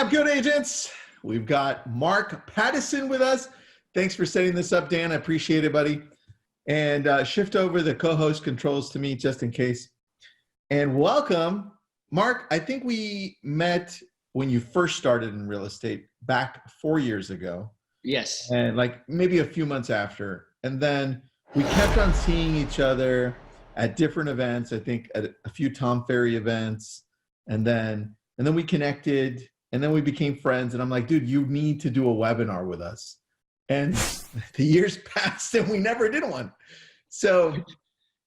up, good agents? We've got Mark Pattison with us. Thanks for setting this up, Dan. I appreciate it, buddy. And shift over the co-host controls to me just in case. And welcome, Mark. I think we met when you first started in real estate back 4 years ago. Yes. And like maybe a few months after. And then we kept on seeing each other at different events. I think at a few Tom Ferry events. And then we connected. And then we became friends, and I'm like, dude, you need to do a webinar with us. And the years passed, and we never did one. So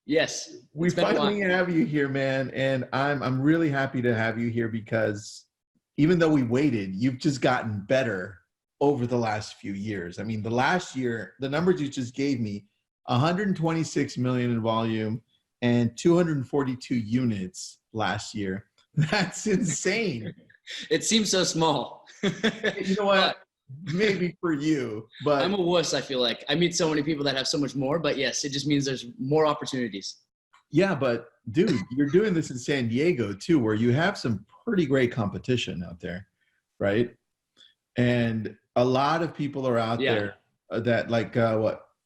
yes, we finally have you here, man. And I'm really happy to have you here because even though we waited, you've just gotten better over the last few years. I mean, the last year, the numbers you just gave me, 126 million in volume and 242 units last year. That's insane. It seems so small. You know what? Maybe for you, but I'm a wuss, I feel like. I meet so many people that have so much more, but yes, it just means there's more opportunities. Yeah, but dude, you're doing this in San Diego too, where you have some pretty great competition out there, right? And a lot of people are out there that like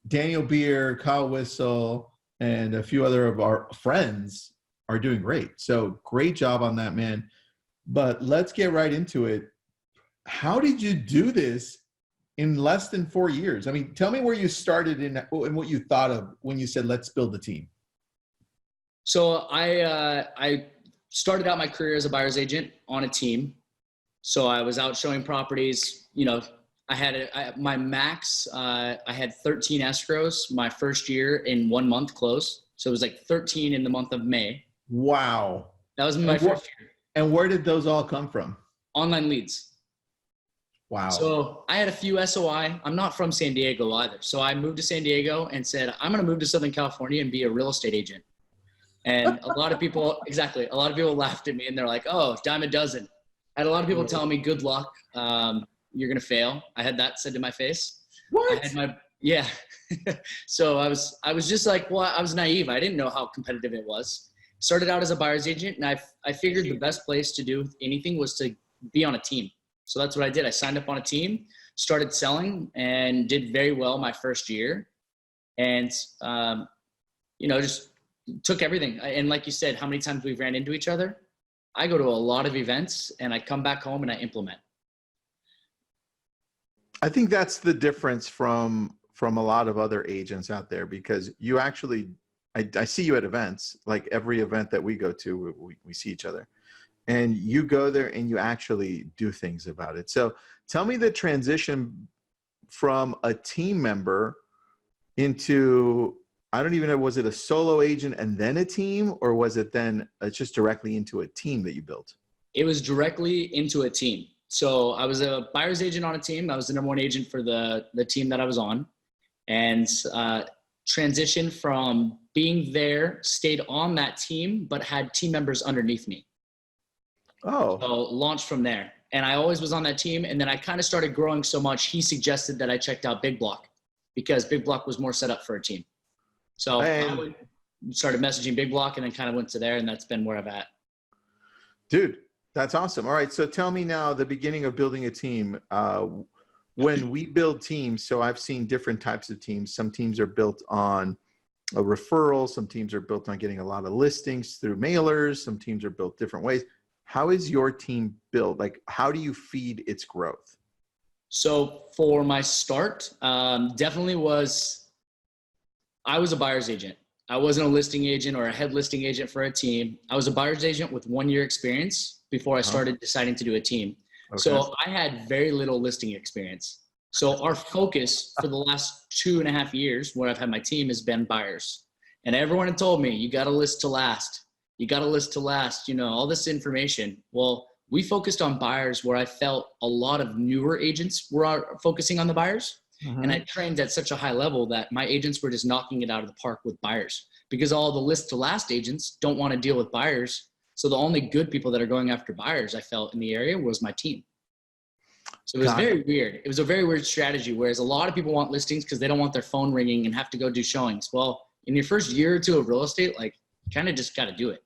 Daniel Beer, Kyle Whistle, and a few other of our friends are doing great. So great job on that, man. But let's get right into it. How did you do this in less than 4 years? I mean, tell me where you started and what you thought of when you said, let's build a team. So I started out my career as a buyer's agent on a team. So I was out showing properties. You know, I had my max, I had 13 escrows my first year in 1 month close. So it was like 13 in the month of May. Wow. That was my first year. And where did those all come from? Online leads. Wow. So I had a few SOI. I'm not from San Diego either. So I moved to San Diego and said, I'm going to move to Southern California and be a real estate agent. And a lot of people, a lot of people laughed at me and they're like, oh, dime a dozen. I had a lot of people telling me, good luck. You're going to fail. I had that said to my face. What? Yeah. So I was just like, well, I was naive. I didn't know how competitive it was. Started out as a buyer's agent, and I figured the best place to do anything was to be on a team. So that's what I did. I signed up on a team, started selling, and did very well my first year. And, just took everything. And like you said, how many times we've ran into each other? I go to a lot of events, and I come back home and I implement. I think that's the difference from a lot of other agents out there, because you actually I see you at events, like every event that we go to, we see each other, and you go there and you actually do things about it. So tell me the transition from a team member into, I don't even know, was it a solo agent and then a team, or was it then just directly into a team that you built? It was directly into a team. So I was a buyer's agent on a team. I was the number one agent for the team that I was on, and transitioned from being there, stayed on that team, but had team members underneath me. Oh. So launched from there. And I always was on that team. And then I kind of started growing so much, he suggested that I checked out Big Block because Big Block was more set up for a team. So I started messaging Big Block and then kind of went to there, and that's been where I'm at. Dude, that's awesome. All right. So tell me now the beginning of building a team. When we build teams, so I've seen different types of teams. Some teams are built on a referral. Some teams are built on getting a lot of listings through mailers. Some teams are built different ways. How is your team built? Like, how do you feed its growth? So for my start, definitely I was a buyer's agent. I wasn't a listing agent or a head listing agent for a team. I was a buyer's agent with 1 year experience before I started deciding to do a team. Okay. So I had very little listing experience. So our focus for the last 2.5 years where I've had my team has been buyers. And everyone had told me, you got to list to last. You got to list to last, all this information. Well, we focused on buyers where I felt a lot of newer agents were focusing on the buyers. Mm-hmm. And I trained at such a high level that my agents were just knocking it out of the park with buyers, because all the list to last agents don't want to deal with buyers. So the only good people that are going after buyers, I felt, in the area was my team. So it was very weird. It was a very weird strategy, whereas a lot of people want listings because they don't want their phone ringing and have to go do showings. Well, in your first year or two of real estate, like, you kind of just got to do it.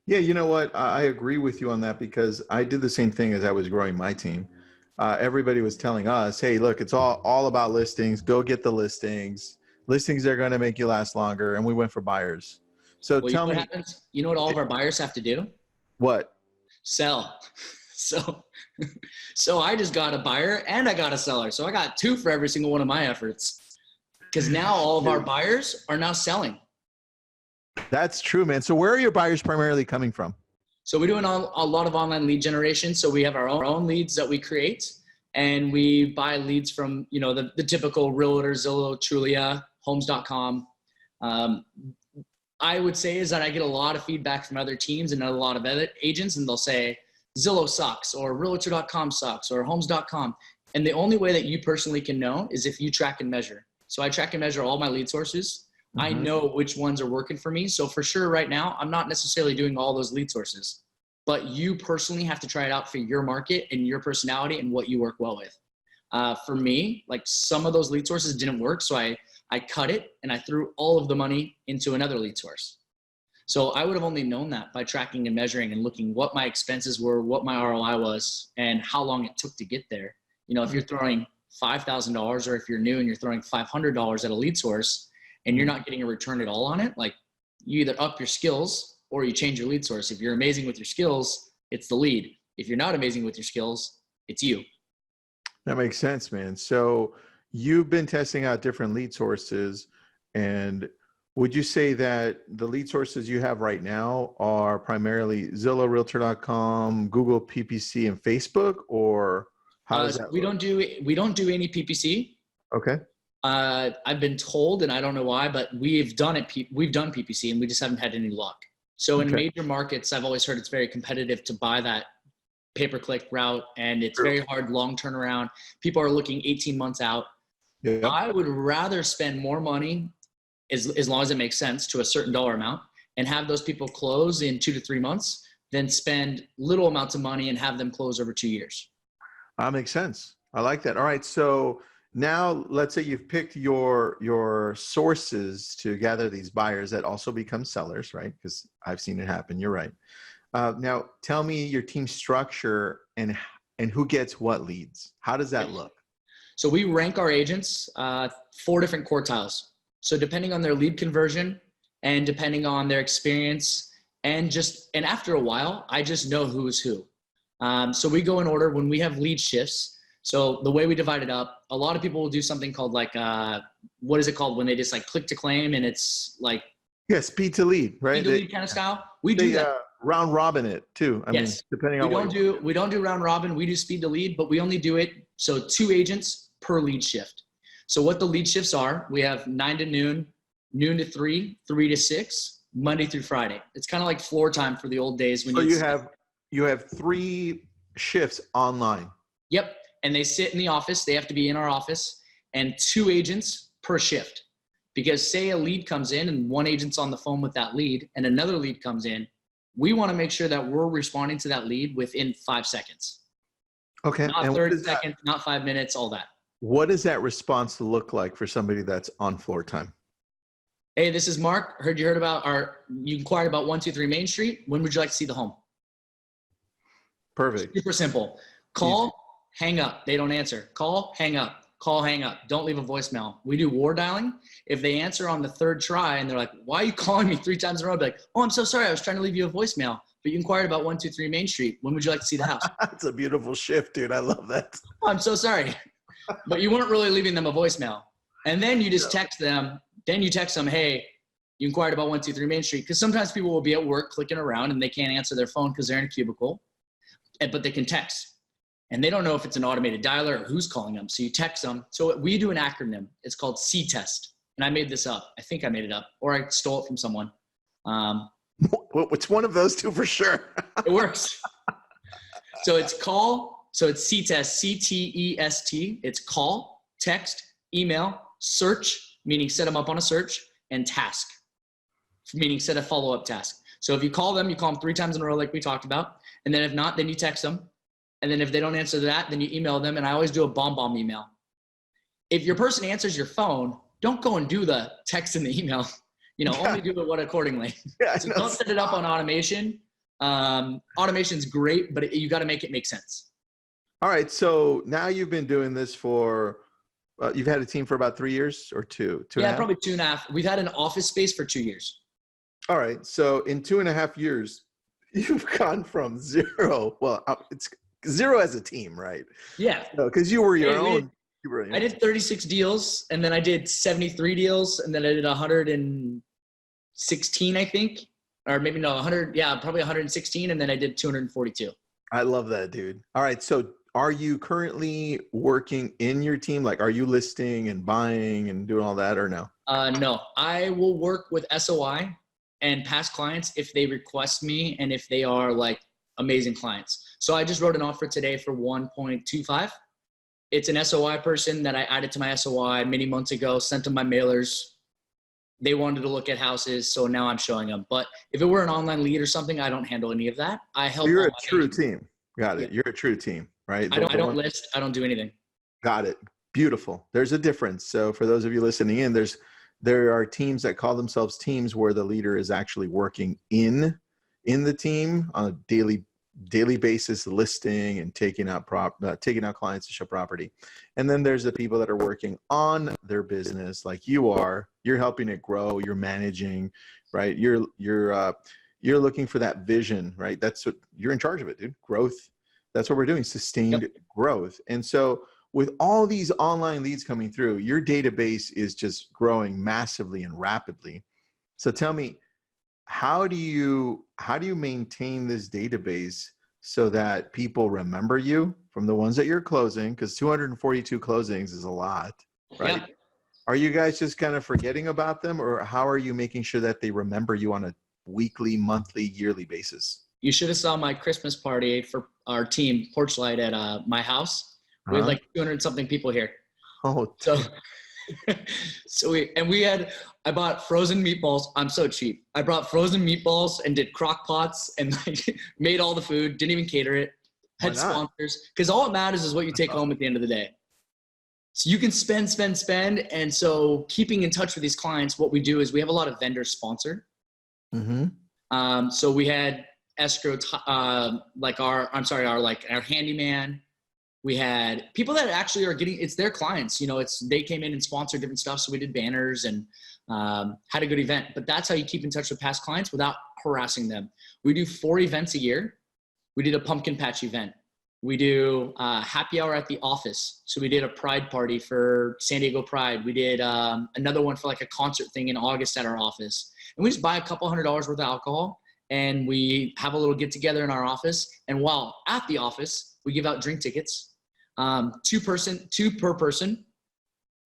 Yeah, you know what? I agree with you on that because I did the same thing as I was growing my team. Everybody was telling us, "Hey, look, it's all about listings. Go get the listings. Listings are going to make you last longer." And we went for buyers. So Well, you tell know what me happens? You know what all of our buyers have to do? what? Sell. So, so I just got a buyer and I got a seller. So I got two for every single one of my efforts. Because now all of our buyers are now selling. That's true, man. So where are your buyers primarily coming from? So we're doing a lot of online lead generation. So we have our own leads that we create, and we buy leads from, you know, the typical realtor, Zillow, Trulia, homes.com. I would say is that I get a lot of feedback from other teams and a lot of other agents, and they'll say Zillow sucks or realtor.com sucks or homes.com. And the only way that you personally can know is if you track and measure. So I track and measure all my lead sources. I know which ones are working for me. So for sure right now, I'm not necessarily doing all those lead sources, but you personally have to try it out for your market and your personality and what you work well with. For me, like some of those lead sources didn't work. So I cut it and I threw all of the money into another lead source. So I would have only known that by tracking and measuring and looking what my expenses were, what my ROI was, and how long it took to get there. You know, if you're throwing $5,000 or if you're new and you're throwing $500 at a lead source and you're not getting a return at all on it, like you either up your skills or you change your lead source. If you're amazing with your skills, it's the lead. If you're not amazing with your skills, it's you. That makes sense, man. So you've been testing out different lead sources, and would you say that the lead sources you have right now are primarily Zillow, Realtor.com, Google PPC, and Facebook, or how does that we don't do any PPC. Okay. I've been told, and I don't know why, but we've done PPC and we just haven't had any luck. So in major markets, I've always heard it's very competitive to buy that pay-per-click route, and it's very hard, long turnaround. People are looking 18 months out. Yeah. I would rather spend more money, as long as it makes sense, to a certain dollar amount, and have those people close in 2 to 3 months than spend little amounts of money and have them close over 2 years. That makes sense. I like that. All right. So now let's say you've picked your sources to gather these buyers that also become sellers, right? Because I've seen it happen. You're right. Now tell me your team structure and who gets what leads. How does that look? So we rank our agents 4 different quartiles. So depending on their lead conversion and depending on their experience and after a while, I just know who is who. So we go in order when we have lead shifts. So the way we divide it up, a lot of people will do something called like, what is it called when they just like click to claim and it's like. Yeah, speed to lead, right? Speed to lead kind of style. We do that. Round robin it too. I mean, depending on we don't do round robin. We do speed to lead, but we only do it. So 2 agents per lead shift. So what the lead shifts are, we have 9 to noon, noon to 3, 3 to 6, Monday through Friday. It's kind of like floor time for the old days. When you have 3 shifts online. Yep. And they sit in the office. They have to be in our office, and 2 agents per shift. Because say a lead comes in and 1 agent's on the phone with that lead and another lead comes in, we want to make sure that we're responding to that lead within 5 seconds. Okay. Not 30 seconds, not 5 minutes, all that. What does that response look like for somebody that's on floor time? Hey, this is Mark. You inquired about 123 Main Street. When would you like to see the home? Perfect. Super simple. Call, hang up. They don't answer. Call, hang up. Call, hang up. Don't leave a voicemail. We do war dialing. If they answer on the 3rd try and they're like, why are you calling me 3 times in a row? I'd be like, oh, I'm so sorry. I was trying to leave you a voicemail, but you inquired about 123 Main Street. When would you like to see the house? That's a beautiful shift, dude. I love that. Oh, I'm so sorry. But you weren't really leaving them a voicemail. And then you just text them. Then you text them, hey, you inquired about 123 Main Street. Because sometimes people will be at work clicking around and they can't answer their phone because they're in a cubicle, but they can text. And they don't know if it's an automated dialer or who's calling them. So you text them. So we do an acronym. It's called C-Test. And I made this up. I think I made it up, or I stole it from someone. It's one of those 2 for sure. It works. So it's call. So it's C-Test, C-T-E-S-T. It's call, text, email, search, meaning set them up on a search, and task, meaning set a follow-up task. So if you call them 3 times in a row like we talked about. And then if not, then you text them. And then if they don't answer that, then you email them. And I always do a bomb email. If your person answers your phone, don't go and do the text and the email. Only do it accordingly. Yeah, so don't set it up on automation. Automation's great, but you got to make it make sense. All right. So now you've been doing this for, you've had a team for about 3 years or two and a half? Probably 2.5. We've had an office space for 2 years. All right. So in 2.5 years, you've gone from zero. Well, it's zero as a team, right? Yeah. Because you were your own. I did 36 deals, and then I did 73 deals, and then I did 116, I think. Or maybe no, 100. Yeah, probably 116, and then I did 242. I love that, dude. All right. So are you currently working in your team? Like, are you listing and buying and doing all that, or no? No. I will work with SOI and past clients if they request me and if they are like amazing clients. So I just wrote an offer today for 1.25. It's an SOI person that I added to my SOI many months ago, sent them my mailers. They wanted to look at houses, so now I'm showing them. But if it were an online lead or something, I don't handle any of that. I help. So you're a true team. Got it. Yeah. You're a true team, right? I don't list. I don't do anything. Got it. Beautiful. There's a difference. So for those of you listening in, there are teams that call themselves teams where the leader is actually working in the team on a daily basis, listing and taking out clients to show property. And then there's the people that are working on their business like you are. You're helping it grow, you're managing, right? You're looking for that vision, right? That's what you're in charge of it, dude. Growth. That's what we're doing, sustained growth. And so with all these online leads coming through, your database is just growing massively and rapidly. So tell me, how do you maintain this database so that people remember you from the ones that you're closing? Because 242 closings is a lot, right? Yeah. Are you guys just kind of forgetting about them, or how are you making sure that they remember you on a weekly, monthly, yearly basis? You should have saw my Christmas party for our team, Porch Light, at my house. We had like 200 something people here. Oh, I bought frozen meatballs. I'm so cheap. I brought frozen meatballs and did crock pots and like made all the food, didn't even cater it, had sponsors. Because all it matters is what you take home at the end of the day. So you can spend. And so keeping in touch with these clients, what we do is we have a lot of vendors sponsored. Mm-hmm. So we had escrow, our handyman. We had people that actually are it's their clients, they came in and sponsored different stuff. So we did banners and had a good event, but that's how you keep in touch with past clients without harassing them. We do 4 events a year. We did a pumpkin patch event. We do happy hour at the office. So we did a pride party for San Diego Pride. We did another one for like a concert thing in August at our office. And we just buy a couple $100 worth of alcohol and we have a little get together in our office. And while at the office, we give out drink tickets. 2 per person,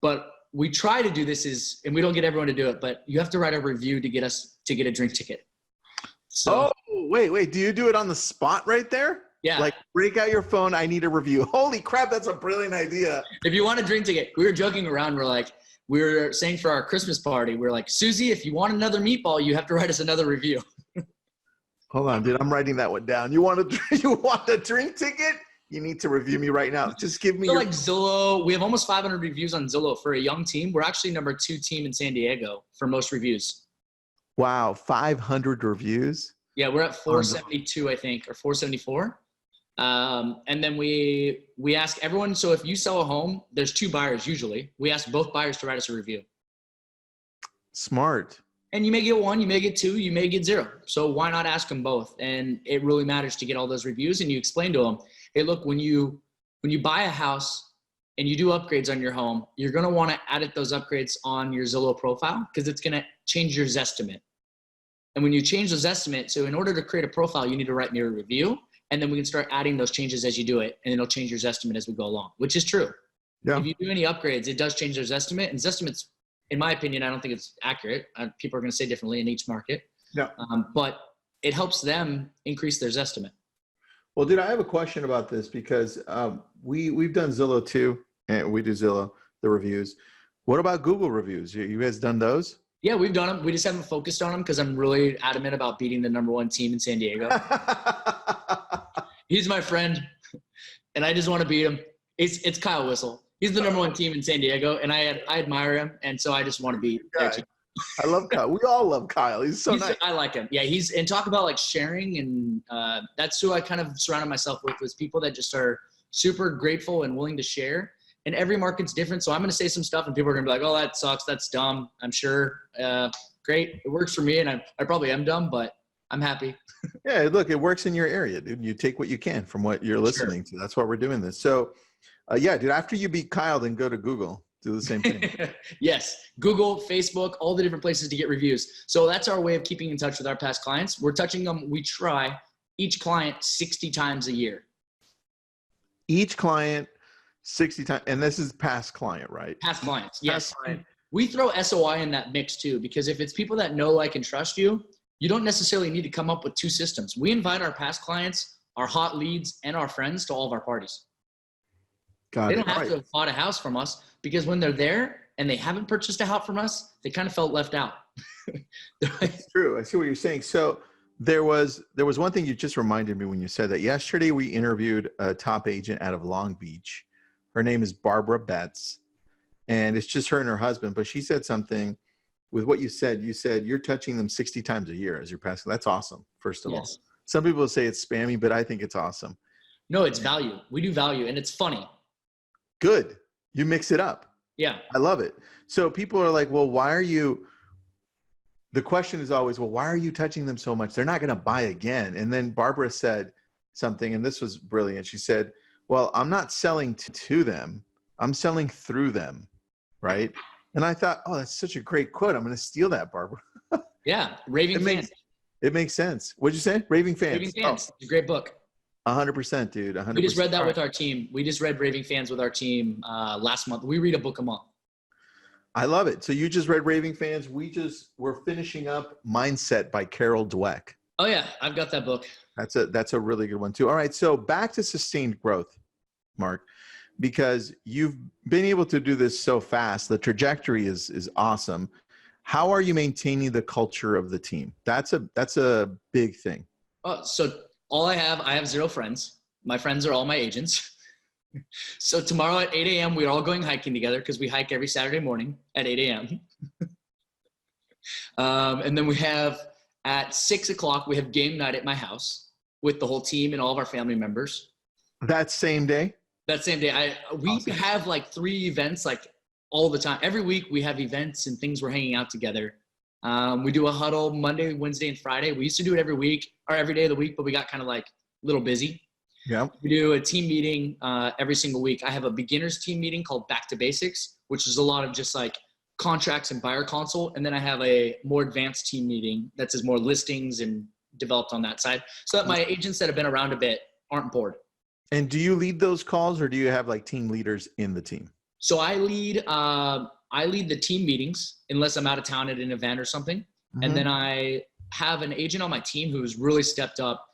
but we try to do this and we don't get everyone to do it, but you have to write a review to get a drink ticket. So, wait, do you do it on the spot right there? Yeah. Like break out your phone. I need a review. Holy crap. That's a brilliant idea. If you want a drink ticket, we were joking around. We were saying for our Christmas party, we're like, Susie, if you want another meatball, you have to write us another review. Hold on, dude. I'm writing that one down. You want a drink ticket? You need to review me right now. Just give me like Zillow. We have almost 500 reviews on Zillow for a young team. We're actually number 2 team in San Diego for most reviews. Wow, 500 reviews? Yeah, we're at 472, I think, or 474. And then we ask everyone. So if you sell a home, there's 2 buyers usually. We ask both buyers to write us a review. Smart. And you may get 1, you may get 2, you may get 0. So why not ask them both? And it really matters to get all those reviews. And you explain to them, hey, look, when you buy a house and you do upgrades on your home, you're going to want to edit those upgrades on your Zillow profile because it's going to change your Zestimate. And when you change those estimates, so in order to create a profile, you need to write me a review, and then we can start adding those changes as you do it, and it'll change your Zestimate as we go along, which is true. Yeah. If you do any upgrades, it does change their Zestimate, and Zestimate's, in my opinion, I don't think it's accurate. People are going to say differently in each market. Yeah. But it helps them increase their Zestimate. Well, dude, I have a question about this because we've done Zillow too, and we do Zillow, the reviews. What about Google reviews? You guys done those? Yeah, we've done them. We just haven't focused on them because I'm really adamant about beating the number 1 team in San Diego. He's my friend, and I just want to beat him. It's Kyle Whistle. He's the number 1 team in San Diego, and I admire him, and so I just want to beat their team. I love Kyle. We all love Kyle. He's so nice. I like him. Yeah, and talk about like sharing, and that's who I kind of surrounded myself with, was people that just are super grateful and willing to share. And every market's different, so I'm going to say some stuff, and people are going to be like, "Oh, that sucks. That's dumb." I'm sure. Great, it works for me, and I probably am dumb, but I'm happy. Yeah, look, it works in your area, dude. You take what you can from what you're listening to. That's why we're doing this. So, yeah, dude, after you beat Kyle, then go to Google. Do the same thing. Yes. Google, Facebook, all the different places to get reviews. So that's our way of keeping in touch with our past clients. We're touching them. We try each client 60 times a year. Each client 60 times. And this is past client, right? Past clients. Yes. Past client. We throw SOI in that mix too, because if it's people that know, like, and trust you, you don't necessarily need to come up with two systems. We invite our past clients, our hot leads, and our friends to all of our parties. They don't have to have bought a house from us, because when they're there and they haven't purchased a house from us, they kind of felt left out. It's true. I see what you're saying. So there was one thing you just reminded me when you said that. Yesterday we interviewed a top agent out of Long Beach. Her name is Barbara Betts, and it's just her and her husband. But she said something with what you said. You said you're touching them 60 times a year as your past. That's awesome. First of all, some people say it's spammy, but I think it's awesome. No, it's value. We do value, and it's funny. Good. You mix it up. Yeah. I love it. So people are like, well, the question is always, well, why are you touching them so much? They're not going to buy again. And then Barbara said something, and this was brilliant. She said, well, I'm not selling to them. I'm selling through them. Right. And I thought, oh, that's such a great quote. I'm going to steal that, Barbara. Yeah. Raving Fans. It makes sense. What'd you say? Raving Fans. Raving Fans. It's a great book. 100%, dude. 100%. We just read that with our team. We just read Raving Fans with our team last month. We read a book a month. I love it. So you just read Raving Fans. We're finishing up Mindset by Carol Dweck. Oh yeah, I've got that book. That's a really good one too. All right, so back to sustained growth, Mark, because you've been able to do this so fast. The trajectory is awesome. How are you maintaining the culture of the team? That's a big thing. So I have 0 friends. My friends are all my agents. So tomorrow at 8 a.m., we're all going hiking together, because we hike every Saturday morning at 8 a.m. And then we have at 6 o'clock, we have game night at my house with the whole team and all of our family members. That same day? That same day. We awesome. Have like 3 events, like all the time. Every week we have events and things. We're hanging out together. We do a huddle Monday, Wednesday, and Friday. We used to do it every week or every day of the week, but we got kind of like a little busy. Yeah. We do a team meeting every single week. I have a beginners team meeting called Back to Basics, which is a lot of just like contracts and buyer consult. And then I have a more advanced team meeting that says more listings and developed on that side, so that my agents that have been around a bit aren't bored. And do you lead those calls, or do you have like team leaders in the team? So I lead the team meetings unless I'm out of town at an event or something. Mm-hmm. And then I have an agent on my team who's really stepped up.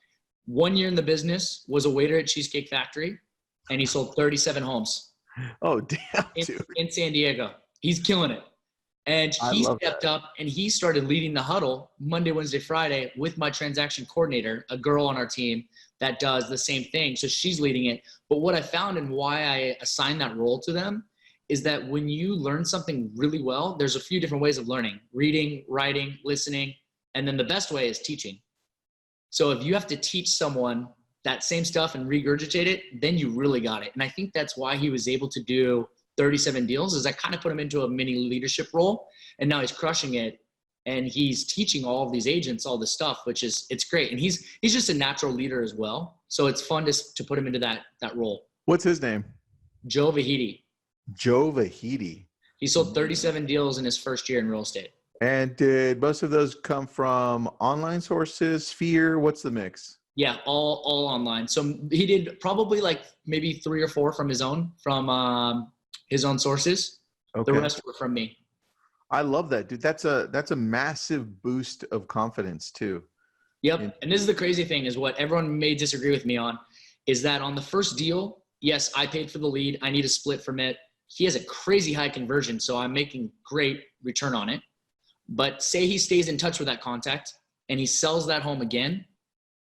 1 year in the business, was a waiter at Cheesecake Factory, and he sold 37 homes. Oh, damn, dude. In San Diego. He's killing it. And he stepped up and he started leading the huddle Monday, Wednesday, Friday with my transaction coordinator, a girl on our team that does the same thing. So she's leading it. But what I found and why I assigned that role to them is that when you learn something really well, there's a few different ways of learning: reading, writing, listening, and then the best way is teaching. So if you have to teach someone that same stuff and regurgitate it, then you really got it. And I think that's why he was able to do 37 deals, is I kind of put him into a mini leadership role, and now he's crushing it. And he's teaching all of these agents all this stuff, it's great. And he's just a natural leader as well. So it's fun to put him into that role. What's his name? Joe Vahidi. Joe Vahidi. He sold 37 deals in his first year in real estate. And did most of those come from online sources, Sphere? What's the mix? Yeah, all online. So he did probably like maybe 3 or 4 from his own sources. Okay. The rest were from me. I love that, dude. That's a massive boost of confidence too. Yep. And this is the crazy thing, is what everyone may disagree with me on, is that on the first deal, yes, I paid for the lead. I need a split from it. He has a crazy high conversion, so I'm making great return on it. But say he stays in touch with that contact and he sells that home again,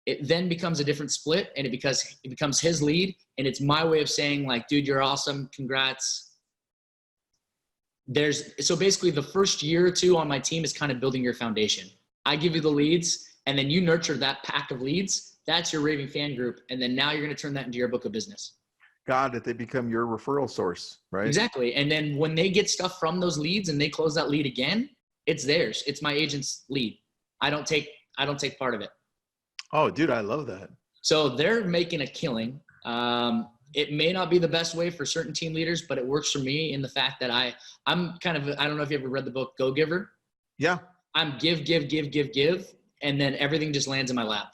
it then becomes a different split, and it becomes his lead. And it's my way of saying, like, dude, you're awesome. Congrats. So basically the first year or two on my team is kind of building your foundation. I give you the leads, and then you nurture that pack of leads. That's your raving fan group. And then now you're going to turn that into your book of business. Got it. They become your referral source, right? Exactly. And then when they get stuff from those leads and they close that lead again, it's theirs. It's my agent's lead. I don't take part of it. Oh, dude, I love that. So they're making a killing. It may not be the best way for certain team leaders, but it works for me in the fact that I'm kind of, I don't know if you ever read the book Go Giver. Yeah. I'm give, and then everything just lands in my lap.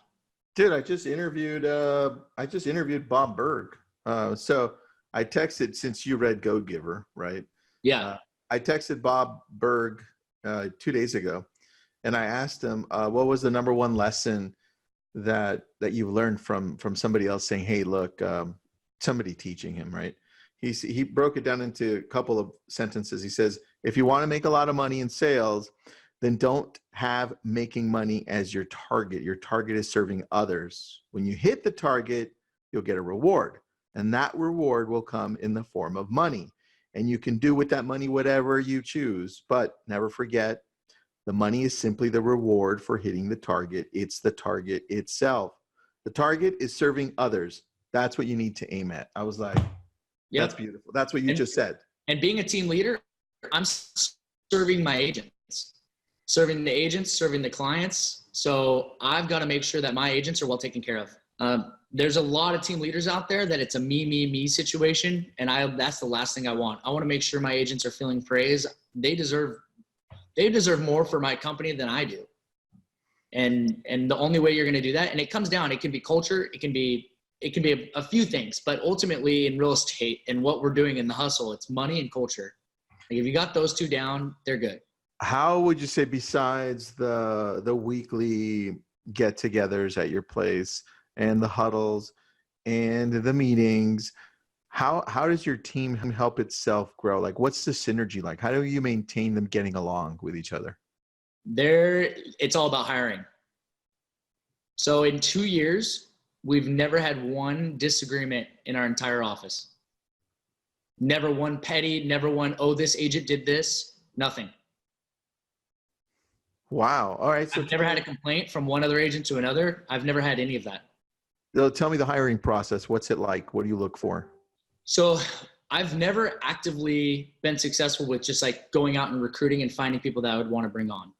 Dude, I just interviewed Bob Berg. So I texted, since you read Go Giver, right? Yeah. I texted Bob Berg 2 days ago, and I asked him, what was the number one lesson that you've learned from somebody else saying, hey, look, somebody teaching him, right? He broke it down into a couple of sentences. He says, if you want to make a lot of money in sales, then don't have making money as your target. Your target is serving others. When you hit the target, you'll get a reward, and that reward will come in the form of money. And you can do with that money whatever you choose, but never forget, the money is simply the reward for hitting the target. It's the target itself. The target is serving others. That's what you need to aim at. I was like, yep. That's beautiful. That's what you just said. And being a team leader, I'm serving my agents, serving the agents, serving the clients. So I've got to make sure that my agents are well taken care of. There's a lot of team leaders out there that it's a me situation. And that's the last thing I want. I want to make sure my agents are feeling praise. They deserve more for my company than I do. And the only way you're going to do that, and it comes down, it can be culture. It can be a few things, but ultimately in real estate and what we're doing in the hustle, it's money and culture. Like if you got those two down, they're good. How would you say, besides the weekly get-togethers at your place and the huddles and the meetings, how does your team help itself grow? Like, what's the synergy like? How do you maintain them getting along with each other? It's all about hiring. So in 2 years, we've never had one disagreement in our entire office. Never one petty, never one, oh, this agent did this, nothing. Wow. All right. So I've never had a complaint from one other agent to another. I've never had any of that. Tell me the hiring process. What's it like? What do you look for? So I've never actively been successful with just like going out and recruiting and finding people that I would want to bring on.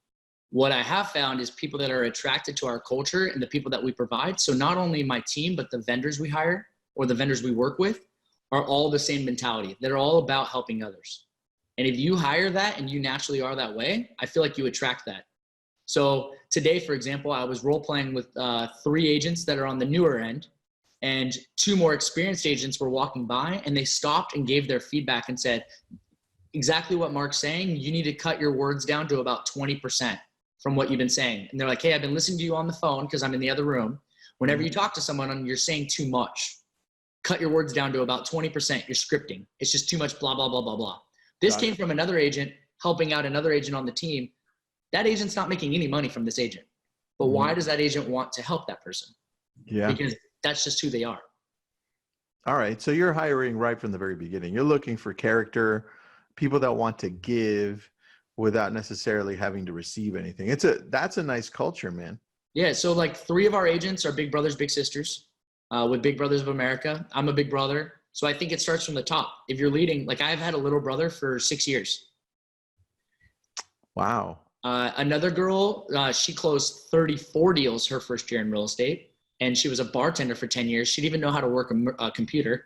What I have found is people that are attracted to our culture and the people that we provide. So not only my team, but the vendors we hire or the vendors we work with are all the same mentality. They're all about helping others. And if you hire that and you naturally are that way, I feel like you attract that. So today, for example, I was role playing with 3 agents that are on the newer end, and 2 more experienced agents were walking by, and they stopped and gave their feedback and said, exactly what Mark's saying, you need to cut your words down to about 20% from what you've been saying. And they're like, hey, I've been listening to you on the phone because I'm in the other room. Whenever you talk to someone, you're saying too much. Cut your words down to about 20%. You're scripting. It's just too much blah, blah, blah, blah, blah. This came from another agent helping out another agent on the team. That agent's not making any money from this agent. But why does that agent want to help that person? Yeah. Because that's just who they are. All right. So you're hiring right from the very beginning. You're looking for character, people that want to give without necessarily having to receive anything. That's a nice culture, man. Yeah. So like 3 of our agents are big brothers, big sisters with Big Brothers of America. I'm a big brother. So I think it starts from the top. If you're leading, like I've had a little brother for 6 years. Wow. Another girl, she closed 34 deals her first year in real estate, and she was a bartender for 10 years. She didn't even know how to work a computer.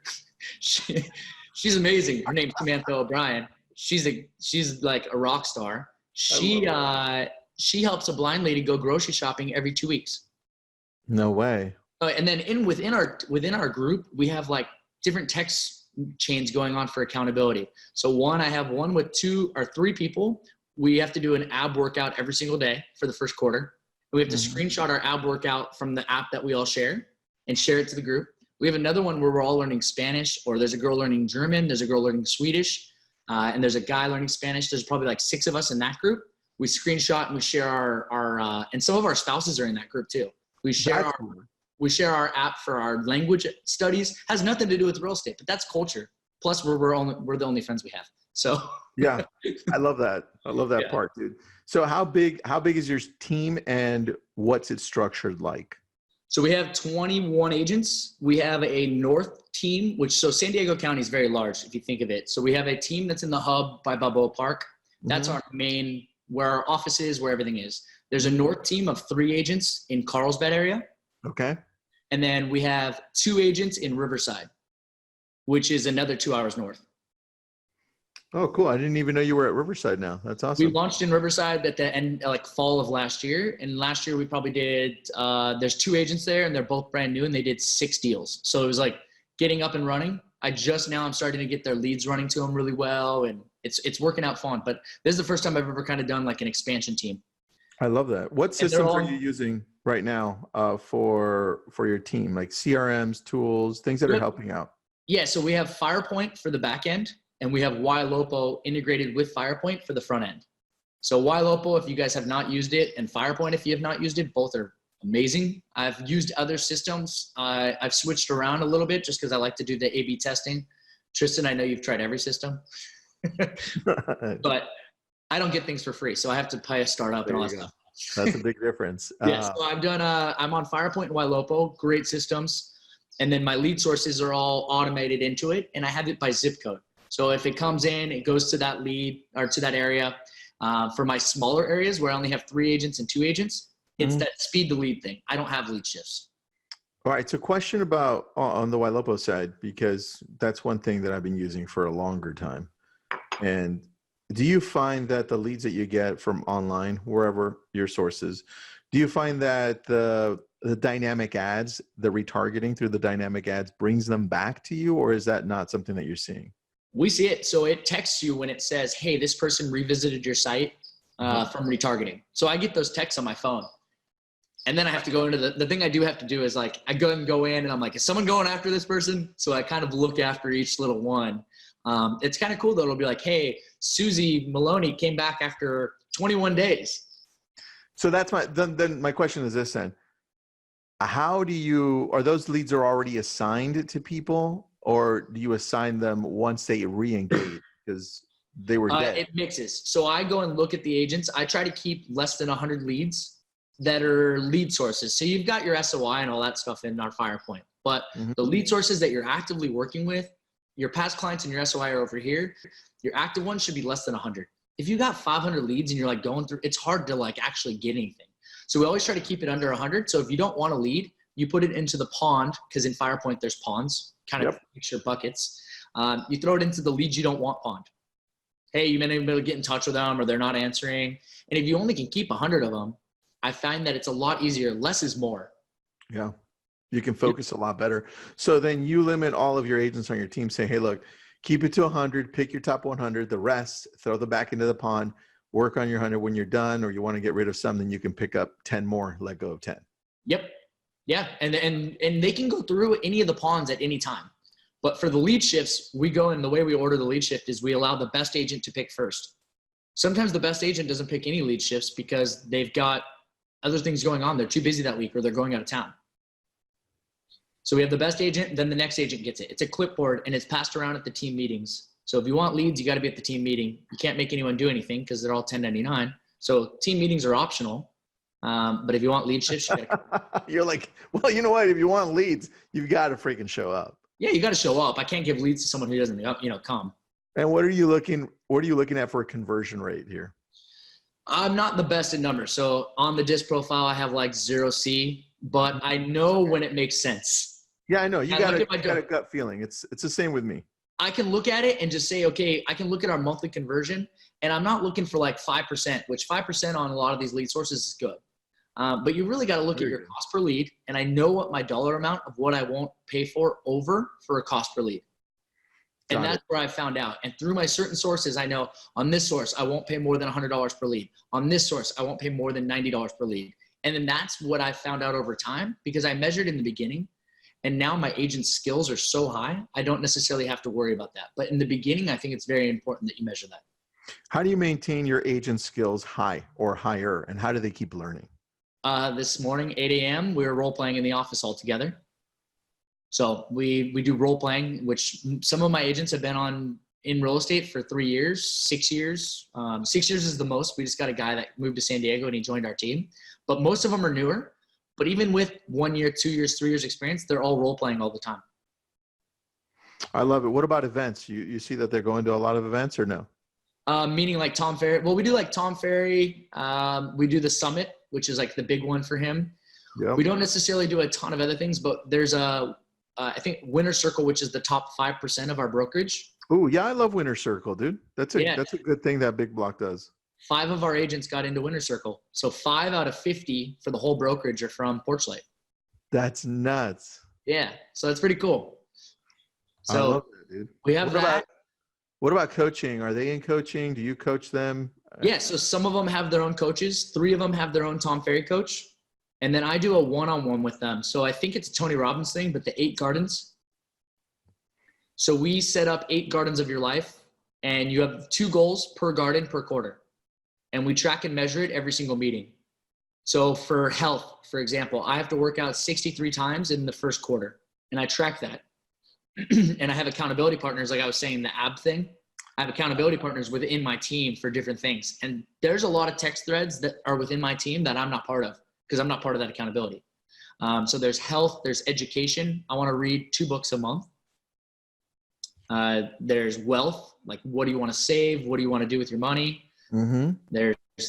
She's amazing. Her name's Samantha O'Brien. She's like a rock star. She helps a blind lady go grocery shopping every 2 weeks. No way. And then within our group, we have like different text chains going on for accountability. So I have one with 2 or 3 people. We have to do an ab workout every single day for the first quarter. And we have to screenshot our ab workout from the app that we all share and share it to the group. We have another one where we're all learning Spanish, or there's a girl learning German, there's a girl learning Swedish, and there's a guy learning Spanish. There's probably like 6 of us in that group. We screenshot and we share our and some of our spouses are in that group too. We share our app for our language studies. Has nothing to do with real estate, but that's culture. Plus we're the only friends we have. So Yeah, I love that. I love that Yeah. part, dude. So how big is your team and what's it structured like? So we have 21 agents. We have a North team, so San Diego County is very large if you think of it. So we have a team that's in the hub by Balboa Park. That's our main, where our office is, where everything is. There's a North team of 3 agents in Carlsbad area. Okay. And then we have 2 agents in Riverside, which is another 2 hours north. Oh, cool. I didn't even know you were at Riverside now. That's awesome. We launched in Riverside at the end, like fall of last year. And last year we probably did, there's 2 agents there and they're both brand new and they did 6 deals. So it was like getting up and running. I'm starting to get their leads running to them really well. And it's working out fun. But this is the first time I've ever kind of done like an expansion team. I love that. What systems are you using right now for your team? Like CRMs, tools, things that are helping out? Yeah. So we have FirePoint for the back end. And we have YLopo integrated with FirePoint for the front end. So YLopo, if you guys have not used it, and FirePoint, if you have not used it, both are amazing. I've used other systems. I've switched around a little bit just because I like to do the A/B testing. Tristan, I know you've tried every system, but I don't get things for free. So I have to pay a startup and all that stuff. That's a big difference. Yeah, so I'm on FirePoint and YLopo, great systems. And then my lead sources are all automated into it. And I have it by zip code. So if it comes in, it goes to that lead or to that area. For my smaller areas where I only have 3 agents and 2 agents, it's that speed to lead thing. I don't have lead shifts. All right. So question about on the YLopo side, because that's one thing that I've been using for a longer time. And do you find that the leads that you get from online, wherever your sources, do you find that the dynamic ads, the retargeting through the dynamic ads brings them back to you, or is that not something that you're seeing? We see it. So it texts you when it says, hey, this person revisited your site from retargeting. So I get those texts on my phone. And then I have to go into the thing I do have to do is like, I go in and I'm like, is someone going after this person? So I kind of look after each little one. It's kind of cool though. It'll be like, hey, Susie Maloney came back after 21 days. So that's then my question is this then. How are those leads are already assigned to people? Or do you assign them once they re-engage because they were dead? It mixes. So I go and look at the agents. I try to keep less than 100 leads that are lead sources. So you've got your SOI and all that stuff in our FirePoint. But the lead sources that you're actively working with, your past clients and your SOI are over here. Your active ones should be less than 100. If you got 500 leads and you're like going through, it's hard to like actually get anything. So we always try to keep it under 100. So if you don't want a lead, you put it into the pond, because in FirePoint there's ponds, kind of picture buckets. You throw it into the leads you don't want pond. Hey, you may not be able to get in touch with them or they're not answering. And if you only can keep 100 of them, I find that it's a lot easier. Less is more. Yeah. You can focus a lot better. So then you limit all of your agents on your team, say, hey, look, keep it to 100, pick your top 100, the rest, throw them back into the pond, work on your 100 when you're done, or you want to get rid of some, then you can pick up 10 more, let go of 10. Yep. Yeah, and they can go through any of the ponds at any time. But for the lead shifts, we go in the way we order the lead shift is we allow the best agent to pick first. Sometimes the best agent doesn't pick any lead shifts because they've got other things going on. They're too busy that week or they're going out of town. So we have the best agent, then the next agent gets it. It's a clipboard and it's passed around at the team meetings. So if you want leads, you got to be at the team meeting. You can't make anyone do anything because they're all 1099. So team meetings are optional. But if you want lead shifts, you're like, well, you know what? If you want leads, you've got to freaking show up. Yeah, you got to show up. I can't give leads to someone who doesn't, come. And what are you looking at for a conversion rate here? I'm not the best at numbers. So on the disc profile, I have like 0C, but I know when it makes sense. Yeah, I know. You got a gut feeling. It's the same with me. I can look at it and just say, okay, I can look at our monthly conversion, and I'm not looking for like 5%, which 5% on a lot of these lead sources is good. But you really got to look at your cost per lead, and I know what my dollar amount of what I won't pay for a cost per lead. And that's where I found out. And through my certain sources, I know on this source, I won't pay more than $100 per lead. On this source, I won't pay more than $90 per lead. And then that's what I found out over time because I measured in the beginning. And now my agent's skills are so high, I don't necessarily have to worry about that. But in the beginning, I think it's very important that you measure that. How do you maintain your agent skills high or higher? And how do they keep learning? This morning, 8 a.m., we were role playing in the office all together. So we do role playing, which some of my agents have been on in real estate for 3 years, 6 years. 6 years is the most. We just got a guy that moved to San Diego and he joined our team. But most of them are newer. But even with 1 year, 2 years, 3 years experience, they're all role playing all the time. I love it. What about events? You see that they're going to a lot of events or no? Meaning like Tom Ferry. Well, we do like Tom Ferry. We do the Summit, which is like the big one for him. Yep. We don't necessarily do a ton of other things, but there's I think Winner Circle, which is the top 5% of our brokerage. Oh yeah, I love Winner Circle, dude. That's a good thing that Big Block does. 5 of our agents got into Winner Circle. So 5 out of 50 for the whole brokerage are from Porchlight. That's nuts. Yeah. So that's pretty cool. So I love that, dude. We have what about coaching? Are they in coaching? Do you coach them? Yeah. So some of them have their own coaches. 3 of them have their own Tom Ferry coach. And then I do a one-on-one with them. So I think it's a Tony Robbins thing, but the 8 gardens. So we set up 8 gardens of your life, and you have 2 goals per garden per quarter. And we track and measure it every single meeting. So for health, for example, I have to work out 63 times in the first quarter, and I track that. And I have accountability partners, like I was saying, the ab thing. I have accountability partners within my team for different things. And there's a lot of text threads that are within my team that I'm not part of because I'm not part of that accountability. So there's health, there's education. I want to read 2 books a month. There's wealth, like what do you want to save? What do you want to do with your money? Mm-hmm.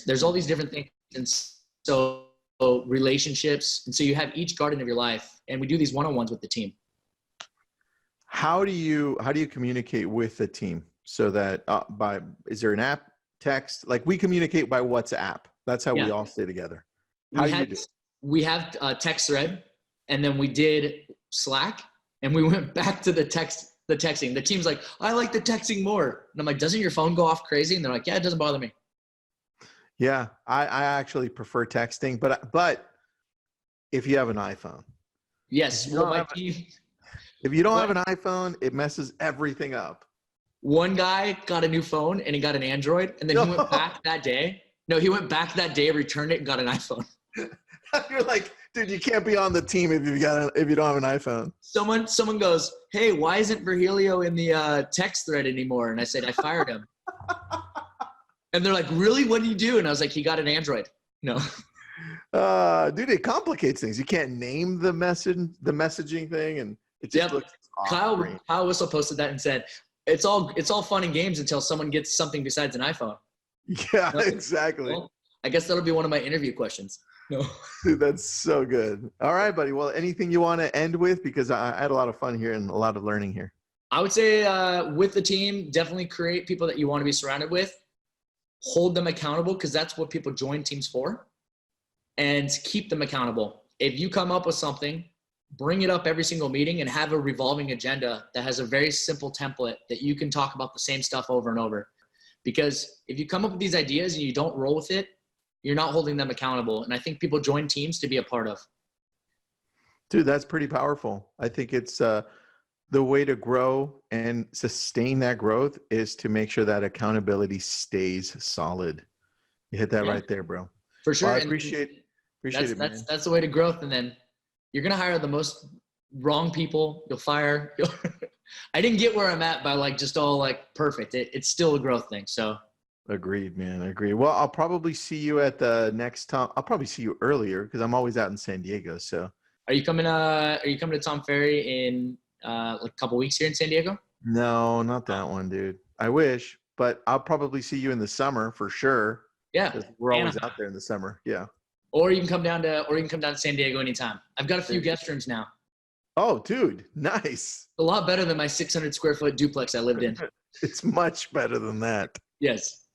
There's all these different things. And so relationships. And so you have each garden of your life, and we do these one-on-ones with the team. How do you communicate with the team so that is there an app, text? Like we communicate by WhatsApp. That's how we all stay together. How do you do it? We have a text thread, and then we did Slack, and we went back to the texting. The team's like, I like the texting more. And I'm like, doesn't your phone go off crazy? And they're like, yeah, it doesn't bother me. Yeah, I actually prefer texting, but if you have an iPhone. Yes. If you don't have an iPhone, it messes everything up. One guy got a new phone and he got an Android, and then he went back that day. No, he went back that day, returned it, and got an iPhone. You're like, dude, you can't be on the team if you don't have an iPhone. Someone goes, hey, why isn't Virgilio in the text thread anymore? And I said, I fired him. And they're like, really? What did you do? And I was like, he got an Android. No. Dude, it complicates things. You can't name the messaging thing, and it just looks off. Kyle Whistle posted that and said, it's all fun and games until someone gets something besides an iPhone. Yeah, exactly. Well, I guess that'll be one of my interview questions. No. Dude, that's so good. All right, buddy. Well, anything you want to end with? Because I had a lot of fun here and a lot of learning here. I would say with the team, definitely create people that you want to be surrounded with. Hold them accountable, because that's what people join teams for. And keep them accountable. If you come up with something, bring it up every single meeting and have a revolving agenda that has a very simple template that you can talk about the same stuff over and over. Because if you come up with these ideas and you don't roll with it, you're not holding them accountable. And I think people join teams to be a part of. Dude, that's pretty powerful. I think it's the way to grow and sustain that growth is to make sure that accountability stays solid. You hit that right there, bro. For sure. Well, I appreciate it, man. That's the way to growth. And then you're going to hire the most wrong people. You'll fire. I didn't get where I'm at by like just all like perfect. It's still a growth thing. So agreed, man. Agreed. Well, I'll probably see you at the next time. I'll probably see you earlier because I'm always out in San Diego. So are you coming to Tom Ferry in like a couple weeks here in San Diego? No, not that one, dude. I wish, but I'll probably see you in the summer for sure. Yeah. We're always out there in the summer. Yeah. Or you can come down to San Diego anytime. I've got a few guest rooms now. Oh, dude, nice. A lot better than my 600 square foot duplex I lived in. It's much better than that. Yes.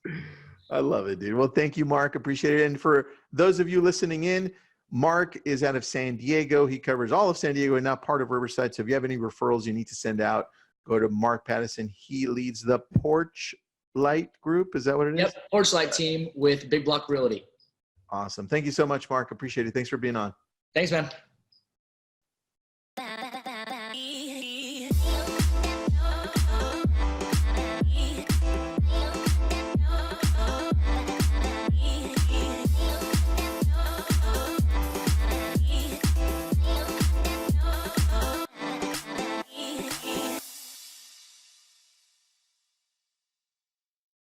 I love it, dude. Well, thank you, Mark. Appreciate it. And for those of you listening in, Mark is out of San Diego. He covers all of San Diego and not part of Riverside. So if you have any referrals you need to send out, go to Mark Pattison. He leads the Porchlight group. Is that what it is? Yep, Porchlight team with Big Block Realty. Awesome. Thank you so much, Mark. Appreciate it. Thanks for being on. Thanks, man.